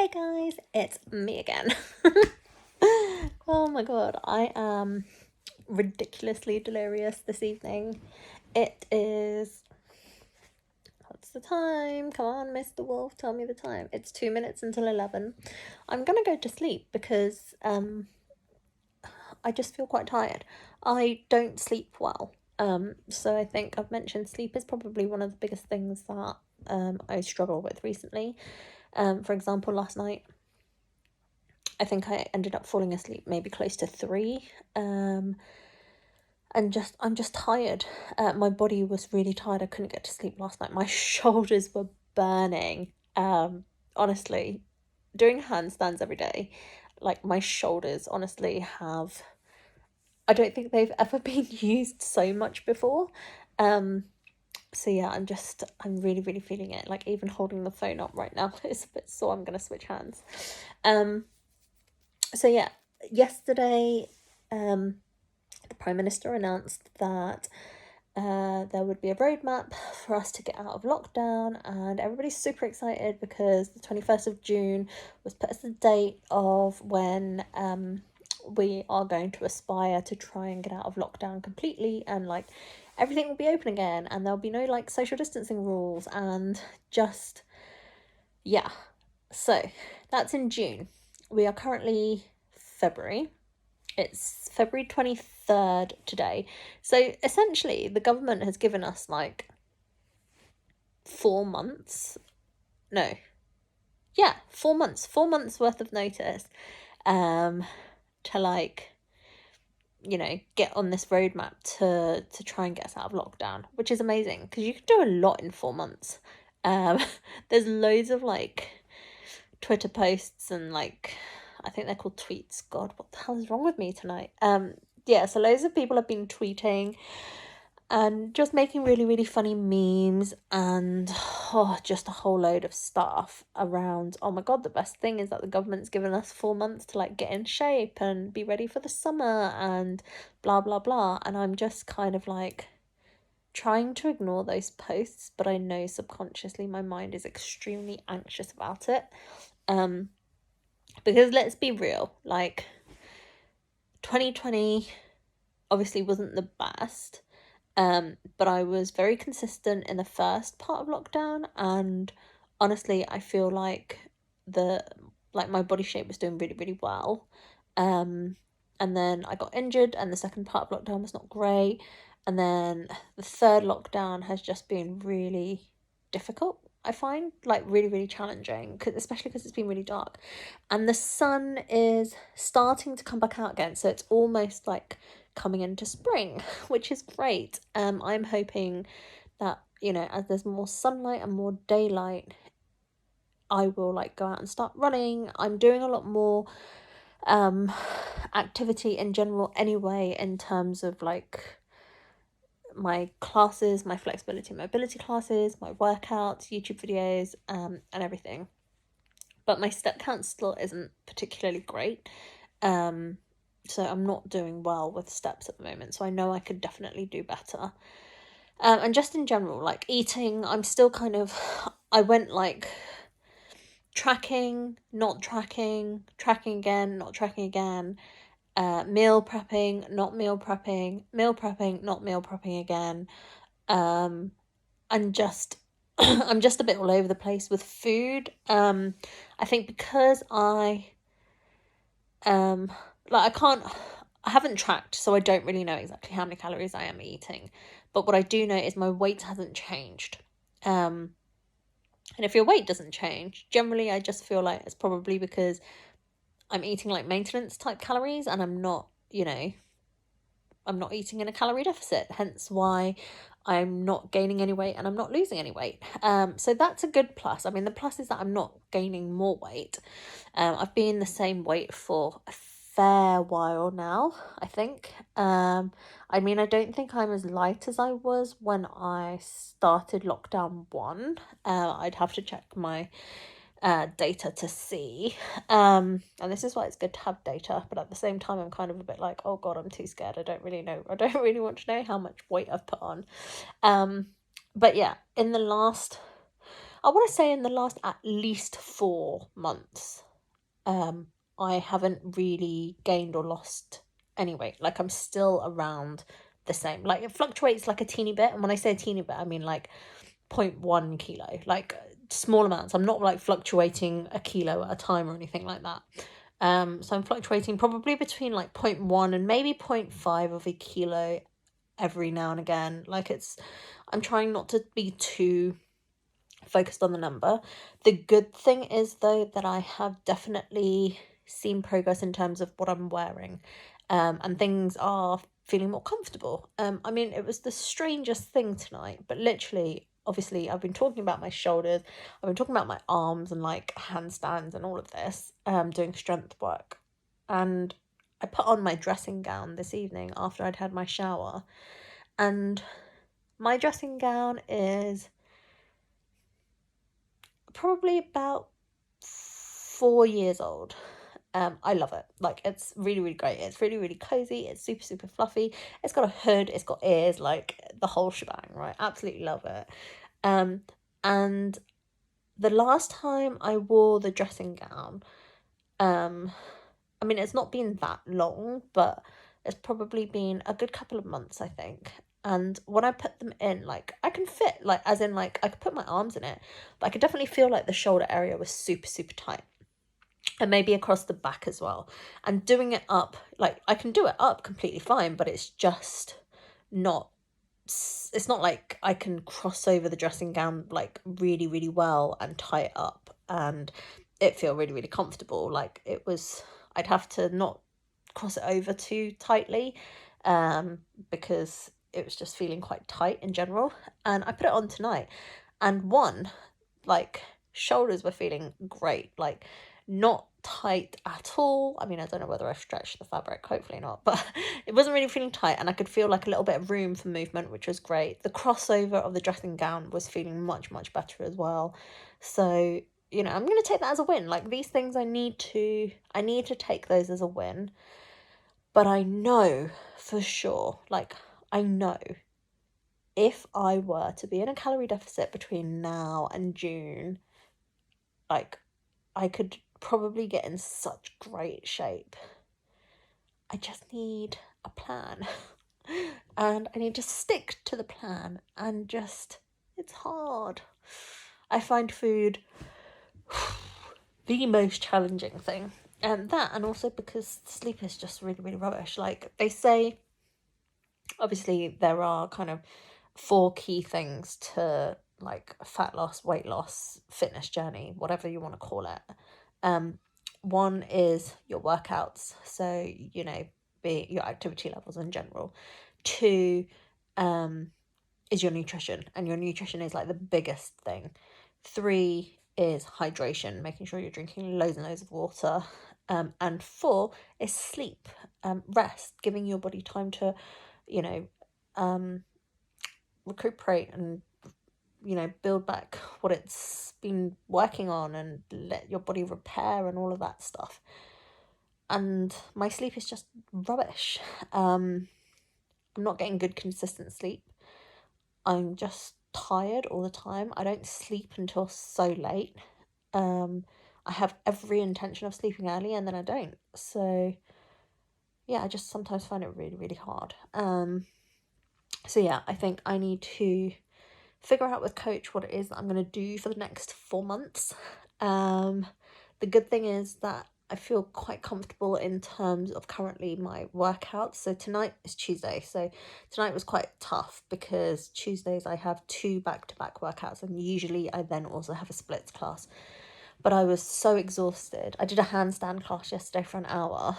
Hey guys, it's me again. Oh my god, I am ridiculously delirious this evening. It is. What's the time? Come on, Mr. Wolf, tell me the time. It's 2 minutes until 11. I'm gonna go to sleep because I just feel quite tired. I don't sleep well. So I think I've mentioned sleep is probably one of the biggest things that I struggle with recently. For example, last night I think I ended up falling asleep maybe close to 3. And I'm just tired. My body was really tired. I couldn't get to sleep last night. My shoulders were burning. Honestly, doing handstands every day, like my shoulders honestly have. I don't think they've ever been used so much before. So yeah, I'm really, really feeling it. Like even holding the phone up right now is a bit sore. I'm gonna switch hands. So yeah, yesterday, the Prime Minister announced that there would be a roadmap for us to get out of lockdown, and everybody's super excited because the 21st of June was put as the date of when we are going to aspire to try and get out of lockdown completely, and like everything will be open again, and there'll be no like social distancing rules, and just yeah. So that's in June. We are currently February. It's February 23rd today. So essentially, the government has given us like 4 months. No. Yeah, 4 months. 4 months worth of notice to like, get on this roadmap to try and get us out of lockdown, which is amazing because you can do a lot in 4 months. Um, there's loads of like Twitter posts and like I think they're called tweets. God, what the hell is wrong with me tonight? Yeah, so loads of people have been tweeting and just making really, really funny memes and just a whole load of stuff around. Oh my god, the best thing is that the government's given us 4 months to like get in shape and be ready for the summer and blah blah blah. And I'm just kind of like trying to ignore those posts, but I know subconsciously my mind is extremely anxious about it. Because let's be real, like 2020 obviously wasn't the best, but I was very consistent in the first part of lockdown, and honestly I feel like my body shape was doing really, really well. And then I got injured and the second part of lockdown was not great, and then the third lockdown has just been really difficult. I find like really, really challenging, especially because it's been really dark and the sun is starting to come back out again, so it's almost like coming into spring, which is great. I'm hoping that, as there's more sunlight and more daylight, I will like go out and start running. I'm doing a lot more activity in general anyway, in terms of like my classes, my flexibility and mobility classes, my workouts, YouTube videos, and everything. But my step count still isn't particularly great. So I'm not doing well with steps at the moment. So I know I could definitely do better. And just in general, like eating, I'm still kind of, I went like tracking, not tracking, tracking again, not tracking again, meal prepping, not meal prepping, meal prepping, not meal prepping again. And just I'm just a bit all over the place with food. I think because I haven't tracked, so I don't really know exactly how many calories I am eating. But what I do know is my weight hasn't changed. And if your weight doesn't change, generally I just feel like it's probably because I'm eating like maintenance type calories and I'm not eating in a calorie deficit, hence why I'm not gaining any weight and I'm not losing any weight. So that's a good plus. I mean, the plus is that I'm not gaining more weight. I've been the same weight for a fair while now, I think. I mean, I don't think I'm as light as I was when I started lockdown 1. I'd have to check my data to see. And this is why it's good to have data, but at the same time I'm kind of a bit like, oh god, I'm too scared. I don't really want to know how much weight I've put on. But yeah, in the last, I want to say in the last at least 4 months, I haven't really gained or lost any weight. Like, I'm still around the same. Like, it fluctuates like a teeny bit. And when I say a teeny bit, I mean like 0.1 kilo, like small amounts. I'm not like fluctuating a kilo at a time or anything like that. So I'm fluctuating probably between like 0.1 and maybe 0.5 of a kilo every now and again. Like, I'm trying not to be too focused on the number. The good thing is, though, that I have definitely seen progress in terms of what I'm wearing, and things are feeling more comfortable. I mean, it was the strangest thing tonight, but literally, obviously, I've been talking about my shoulders, I've been talking about my arms and like handstands and all of this, doing strength work, and I put on my dressing gown this evening after I'd had my shower, and my dressing gown is probably about 4 years old. I love it. Like, it's really, really great. It's really, really cozy. It's super, super fluffy. It's got a hood. It's got ears, like the whole shebang, right? Absolutely love it. And the last time I wore the dressing gown, I mean, it's not been that long, but it's probably been a good couple of months, I think. And when I put them in, like, I can fit, like, as in, like, I could put my arms in it, but I could definitely feel like the shoulder area was super, super tight. And maybe across the back as well. And doing it up, like, I can do it up completely fine, but it's just not, it's not like I can cross over the dressing gown, like, really, really well and tie it up and it feel really, really comfortable. Like, I'd have to not cross it over too tightly, because it was just feeling quite tight in general. And I put it on tonight, and like, shoulders were feeling great, like, not tight at all. I mean, I don't know whether I stretched the fabric, hopefully not, but it wasn't really feeling tight, and I could feel like a little bit of room for movement, which was great. The crossover of the dressing gown was feeling much, much better as well. So, I'm going to take that as a win. Like, these things I need to take those as a win. But I know for sure, like, I know if I were to be in a calorie deficit between now and June, like, I could probably get in such great shape. I just need a plan. And I need to stick to the plan, and it's hard. I find food the most challenging thing. And also because sleep is just really, really rubbish. Like, they say, obviously, there are kind of 4 key things to, like, fat loss, weight loss, fitness journey, whatever you want to call it. One is your workouts, so, be your activity levels in general. 2, is your nutrition, and your nutrition is like the biggest thing. 3 is hydration, making sure you're drinking loads and loads of water. And 4 is sleep, rest, giving your body time to, recuperate and, build back what it's been working on, and let your body repair and all of that stuff. And my sleep is just rubbish. I'm not getting good consistent sleep. I'm just tired all the time. I don't sleep until so late. I have every intention of sleeping early, and then I don't. So yeah, I just sometimes find it really, really hard. So yeah, I think I need to figure out with Coach what it is that I'm going to do for the next 4 months. The good thing is that I feel quite comfortable in terms of currently my workouts. So tonight is Tuesday. So tonight was quite tough because Tuesdays I have 2 back-to-back workouts, and usually I then also have a splits class. But I was so exhausted. I did a handstand class yesterday for an hour,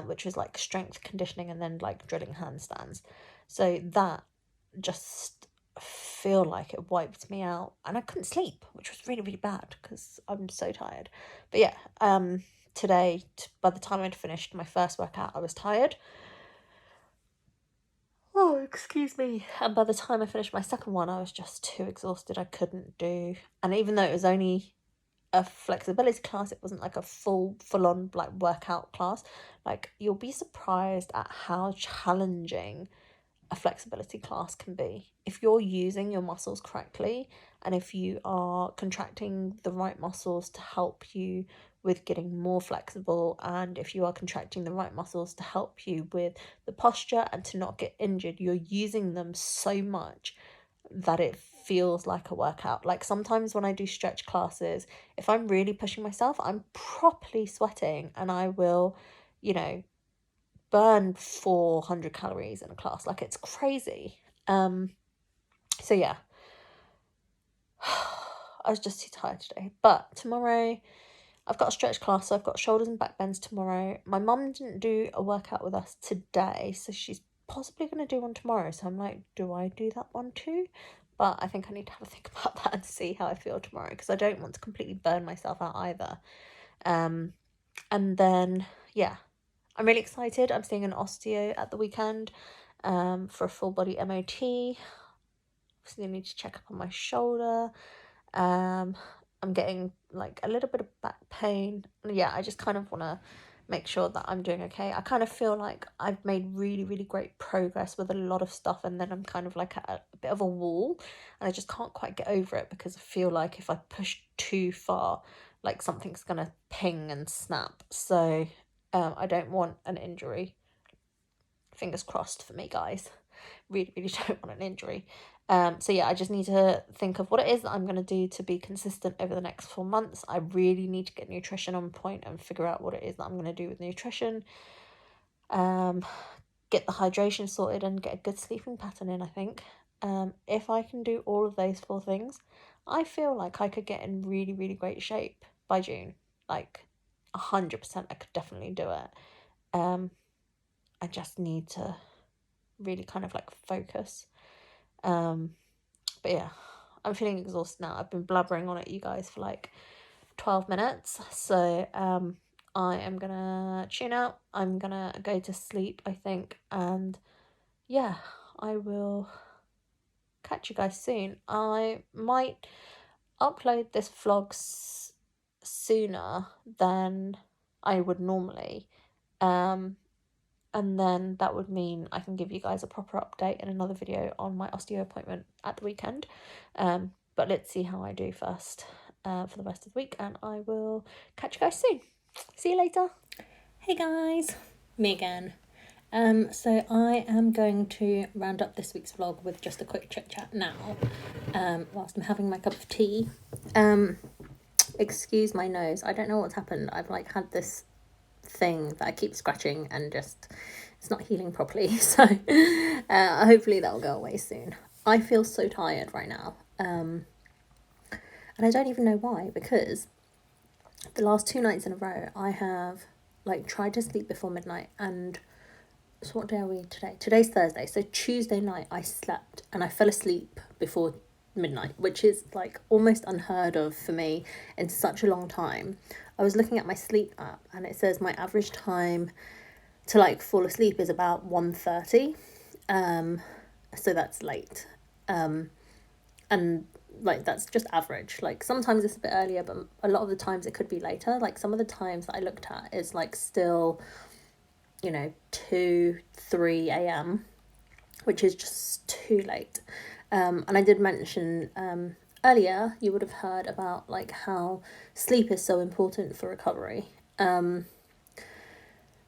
which was like strength conditioning and then like drilling handstands. So that just feel like it wiped me out, and I couldn't sleep, which was really, really bad because I'm so tired. But yeah, today, by the time I'd finished my first workout, I was tired. Oh, excuse me. And by the time I finished my second one, I was just too exhausted. I couldn't do. And even though it was only a flexibility class, it wasn't like a full-on like workout class. Like, you'll be surprised at how challenging a flexibility class can be if you're using your muscles correctly and if you are contracting the right muscles to help you with getting more flexible, and if you are contracting the right muscles to help you with the posture and to not get injured, you're using them so much that it feels like a workout. Like sometimes when I do stretch classes, if I'm really pushing myself, I'm properly sweating, and I will, you know, burn 400 calories in a class. Like it's crazy. So yeah, I was just too tired today. But tomorrow I've got a stretch class, so I've got shoulders and back bends tomorrow. My mum didn't do a workout with us today, so she's possibly going to do one tomorrow. So I'm like, do I do that one too? But I think I need to have a think about that and see how I feel tomorrow, because I don't want to completely burn myself out either. And then, yeah, I'm really excited. I'm seeing an osteo at the weekend for a full body MOT. Obviously, I need to check up on my shoulder. I'm getting like a little bit of back pain. Yeah, I just kind of want to make sure that I'm doing okay. I kind of feel like I've made really, really great progress with a lot of stuff, and then I'm kind of like at a bit of a wall, and I just can't quite get over it, because I feel like if I push too far, like something's gonna ping and snap. So I don't want an injury. Fingers crossed for me, guys. Really, really don't want an injury. So yeah, I just need to think of what it is that I'm going to do to be consistent over the next 4 months. I really need to get nutrition on point and figure out what it is that I'm going to do with nutrition. Get the hydration sorted and get a good sleeping pattern in, I think. If I can do all of those 4 things, I feel like I could get in really, really great shape by June. Like 100% I could definitely do it. I just need to really kind of like focus. But yeah, I'm feeling exhausted now. I've been blabbering on at you guys for like 12 minutes. So I am gonna tune out. I'm gonna go to sleep, I think. And yeah, I will catch you guys soon. I might upload this vlog sooner than I would normally. And then that would mean I can give you guys a proper update in another video on my osteo appointment at the weekend. But let's see how I do first for the rest of the week, and I will catch you guys soon. See you later. Hey guys, me again. So I am going to round up this week's vlog with just a quick chit chat now, whilst I'm having my cup of tea. Excuse my nose. I don't know what's happened. I've like had this thing that I keep scratching and just it's not healing properly, so hopefully that'll go away soon. I feel so tired right now, and I don't even know why, because the last 2 nights in a row I have like tried to sleep before midnight. And so what day are we today? Today's Thursday, so Tuesday night I slept and I fell asleep before midnight, which is like almost unheard of for me in such a long time. I was looking at my sleep app and it says my average time to like fall asleep is about 1:30, so that's late, and like that's just average. Like sometimes it's a bit earlier, but a lot of the times it could be later. Like some of the times that I looked at is like still, 2-3 a.m, which is just too late. And I did mention earlier, you would have heard about like how sleep is so important for recovery.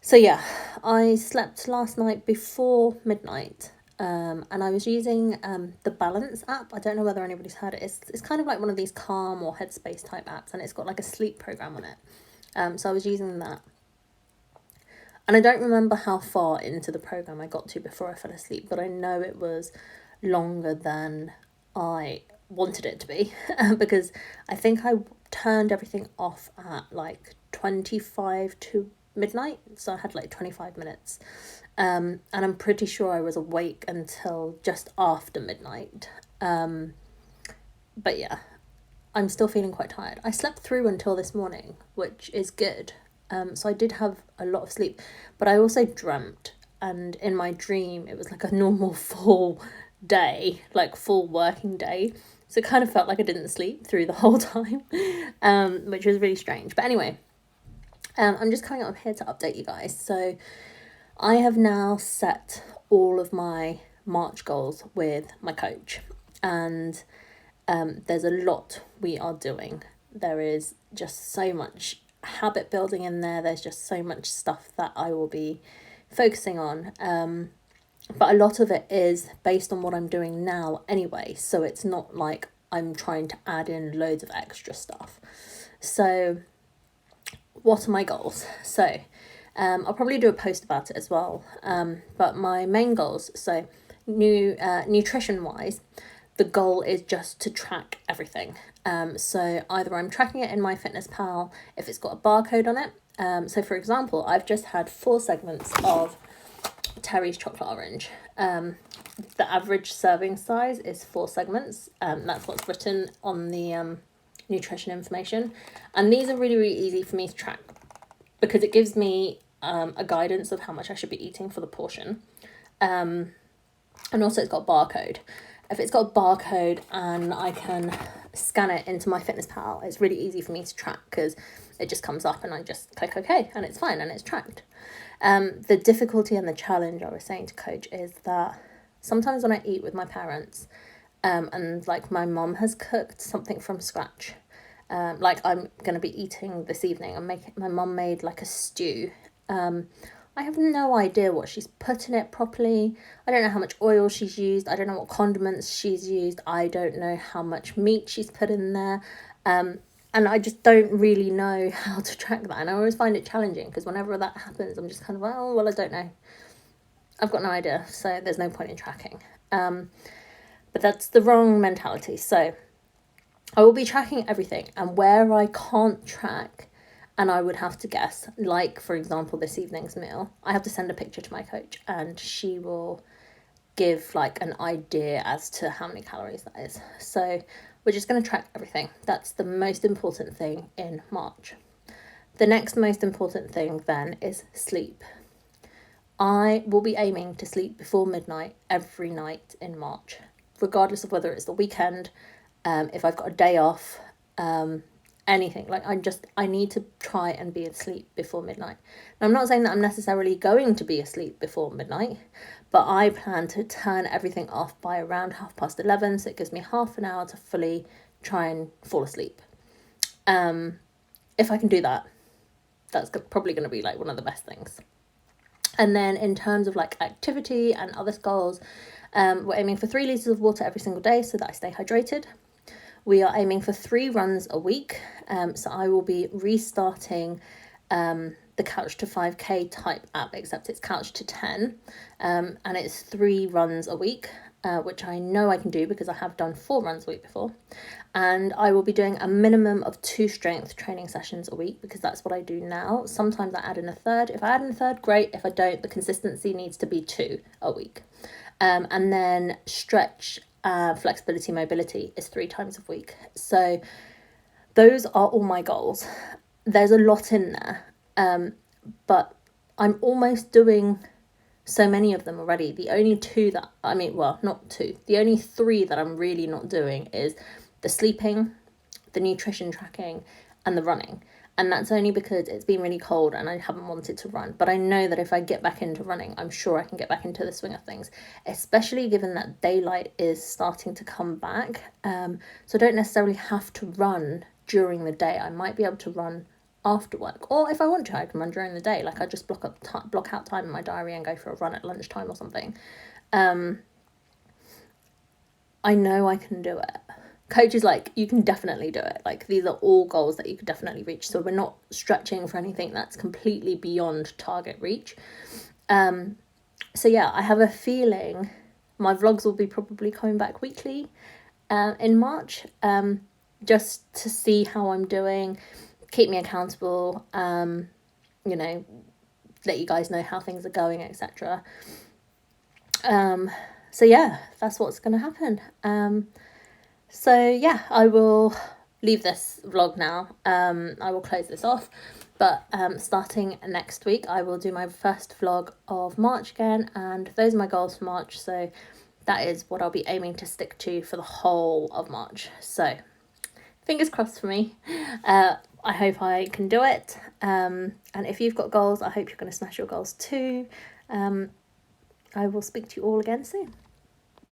So yeah, I slept last night before midnight, and I was using the Balance app. I don't know whether anybody's heard it. It's kind of like one of these Calm or Headspace type apps, and it's got like a sleep program on it. So I was using that. And I don't remember how far into the program I got to before I fell asleep, but I know it was longer than I wanted it to be, because I think I turned everything off at like 25 to midnight, so I had like 25 minutes, and I'm pretty sure I was awake until just after midnight. But yeah, I'm still feeling quite tired. I slept through until this morning, which is good. So I did have a lot of sleep, but I also dreamt, and in my dream it was like a normal full day, like full working day. So it kind of felt like I didn't sleep through the whole time, which was really strange. But anyway, I'm just coming up here to update you guys. So I have now set all of my March goals with my coach, and there's a lot we are doing. There is just so much habit building in there. There's just so much stuff that I will be focusing on. But a lot of it is based on what I'm doing now anyway. So it's not like I'm trying to add in loads of extra stuff. So what are my goals? So I'll probably do a post about it as well. But my main goals, so nutrition wise, the goal is just to track everything. So either I'm tracking it in MyFitnessPal if it's got a barcode on it. So for example, I've just had 4 segments of Terry's chocolate orange. The average serving size is 4 segments. That's what's written on the nutrition information. And these are really, really easy for me to track because it gives me a guidance of how much I should be eating for the portion. And also it's got a barcode. If it's got a barcode and I can scan it into MyFitnessPal, it's really easy for me to track because it just comes up and I just click OK and it's fine and it's tracked. The difficulty and the challenge I was saying to Coach is that sometimes when I eat with my parents and like my mum has cooked something from scratch, like I'm going to be eating this evening, my mum made like a stew. I have no idea what she's put in it properly. I don't know how much oil she's used. I don't know what condiments she's used. I don't know how much meat she's put in there. And I just don't really know how to track that. And I always find it challenging because whenever that happens, I'm just kind of, well, I don't know. I've got no idea. So there's no point in tracking. But that's the wrong mentality. So I will be tracking everything. And where I can't track, and I would have to guess, like, for example, this evening's meal, I have to send a picture to my coach and she will give, like, an idea as to how many calories that is. So we're just going to track everything. That's the most important thing in March. The next most important thing, then, is sleep. I will be aiming to sleep before midnight every night in March, regardless of whether it's the weekend, if I've got a day off, anything. Like I need to try and be asleep before midnight. Now, I'm not saying that I'm necessarily going to be asleep before midnight, but I plan to turn everything off by around 11:30, so it gives me half an hour to fully try and fall asleep. If I can do that, that's probably going to be like one of the best things. And then in terms of like activity and other goals, we're aiming for 3 litres of water every single day so that I stay hydrated. We are aiming for 3 runs a week. So I will be restarting the Couch to 5K type app, except it's Couch to 10. And it's 3 runs a week, which I know I can do because I have done 4 runs a week before. And I will be doing a minimum of 2 strength training sessions a week because that's what I do now. Sometimes I add in a third. If I add in a third, great. If I don't, the consistency needs to be 2 a week. And then stretch, flexibility, mobility is 3 times a week. So those are all my goals. There's a lot in there, but I'm almost doing so many of them already. The only 2 that, not 2, the only 3 that I'm really not doing is the sleeping, the nutrition tracking, and the running. And that's only because it's been really cold and I haven't wanted to run. But I know that if I get back into running, I'm sure I can get back into the swing of things, especially given that daylight is starting to come back. So I don't necessarily have to run during the day. I might be able to run after work. Or if I want to, I can run during the day. Like I just block out time in my diary and go for a run at lunchtime or something. I know I can do it. Coach is like, you can definitely do it. Like these are all goals that you could definitely reach. So we're not stretching for anything that's completely beyond target reach. So yeah, I have a feeling my vlogs will be probably coming back weekly in March, just to see how I'm doing, keep me accountable, let you guys know how things are going, etc. So yeah, that's what's going to happen. So yeah, I will leave this vlog now. I will close this off, but starting next week I will do my first vlog of March again, and those are my goals for March, so that is what I'll be aiming to stick to for the whole of March. So fingers crossed for me. I hope I can do it, and if you've got goals, I hope you're going to smash your goals too. I will speak to you all again soon.